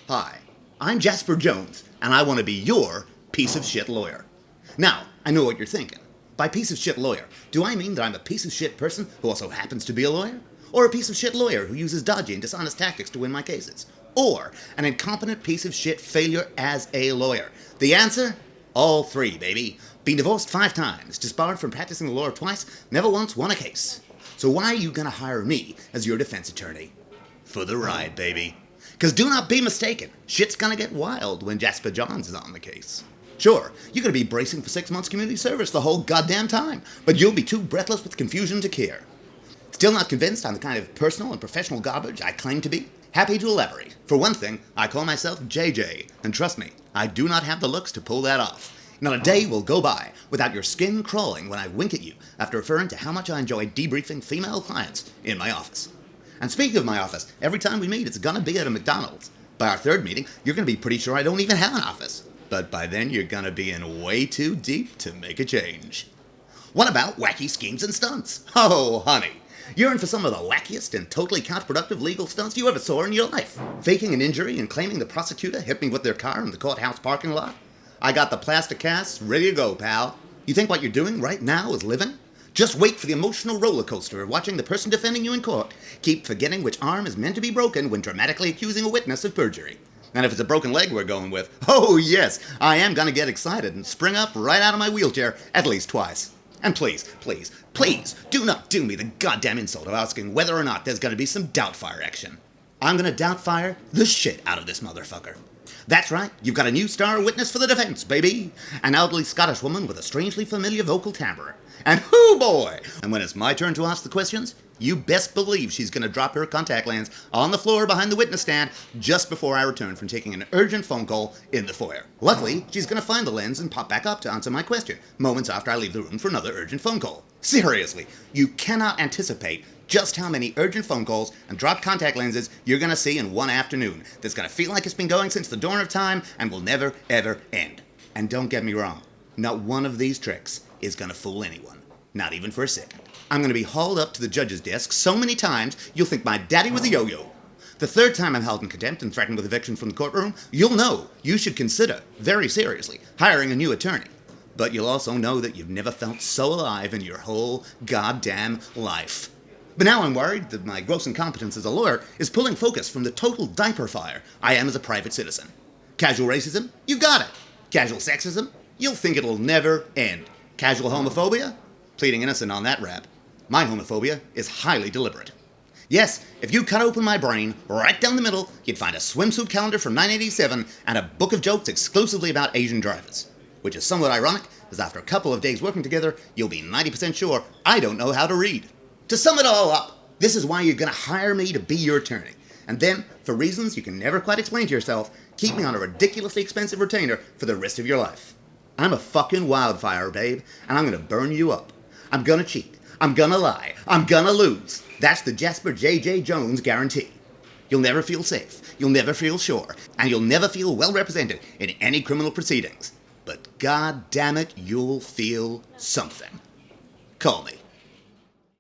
Hi, I'm Jasper Jones, and I want to be your piece of shit lawyer. Now, I know what you're thinking. By piece of shit lawyer, do I mean that I'm a piece of shit person who also happens to be a lawyer? Or a piece of shit lawyer who uses dodgy and dishonest tactics to win my cases? Or an incompetent piece of shit failure as a lawyer? The answer? All three, baby. Been divorced 5 times, disbarred from practicing the law twice, never once won a case. So why are you gonna hire me as your defense attorney? For the ride, baby. Because do not be mistaken, shit's gonna get wild when Jasper Johns is on the case. Sure, you're gonna be bracing for 6 months community service the whole goddamn time, but you'll be too breathless with confusion to care. Still not convinced I'm the kind of personal and professional garbage I claim to be? Happy to elaborate. For one thing, I call myself JJ, and trust me, I do not have the looks to pull that off. Not a day will go by without your skin crawling when I wink at you after referring to how much I enjoy debriefing female clients in my office. And speaking of my office, every time we meet, it's gonna be at a McDonald's. By our 3rd meeting, you're gonna be pretty sure I don't even have an office. But by then, you're gonna be in way too deep to make a change. What about wacky schemes and stunts? Oh, honey, you're in for some of the wackiest and totally counterproductive legal stunts you ever saw in your life. Faking an injury and claiming the prosecutor hit me with their car in the courthouse parking lot? I got the plaster casts ready to go, pal. You think what you're doing right now is living? Just wait for the emotional roller coaster of watching the person defending you in court keep forgetting which arm is meant to be broken when dramatically accusing a witness of perjury. And if it's a broken leg we're going with, oh yes, I am gonna get excited and spring up right out of my wheelchair at least twice. And please, please, please, do not do me the goddamn insult of asking whether or not there's gonna be some doubtfire action. I'm gonna doubtfire the shit out of this motherfucker. That's right, you've got a new star witness for the defense, baby. An elderly Scottish woman with a strangely familiar vocal timbre. And hoo boy! And when it's my turn to ask the questions, you best believe she's gonna drop her contact lens on the floor behind the witness stand just before I return from taking an urgent phone call in the foyer. Luckily, she's gonna find the lens and pop back up to answer my question, moments after I leave the room for another urgent phone call. Seriously, you cannot anticipate just how many urgent phone calls and dropped contact lenses you're gonna see in one afternoon that's gonna feel like it's been going since the dawn of time and will never, ever end. And don't get me wrong, not one of these tricks is gonna fool anyone. Not even for a second. I'm gonna be hauled up to the judge's desk so many times you'll think my daddy was a yo-yo. The 3rd time I'm held in contempt and threatened with eviction from the courtroom, you'll know you should consider, very seriously, hiring a new attorney. But you'll also know that you've never felt so alive in your whole goddamn life. But now I'm worried that my gross incompetence as a lawyer is pulling focus from the total diaper fire I am as a private citizen. Casual racism? You got it. Casual sexism? You'll think it'll never end. Casual homophobia? Pleading innocent on that rap. My homophobia is highly deliberate. Yes, if you cut open my brain right down the middle, you'd find a swimsuit calendar from 1987 and a book of jokes exclusively about Asian drivers. Which is somewhat ironic, as after a couple of days working together, you'll be 90% sure I don't know how to read. To sum it all up, this is why you're gonna hire me to be your attorney. And then, for reasons you can never quite explain to yourself, keep me on a ridiculously expensive retainer for the rest of your life. I'm a fucking wildfire, babe, and I'm gonna burn you up. I'm gonna cheat. I'm gonna lie. I'm gonna lose. That's the Jasper J.J. Jones guarantee. You'll never feel safe. You'll never feel sure. And you'll never feel well represented in any criminal proceedings. But god damn it, you'll feel something. Call me.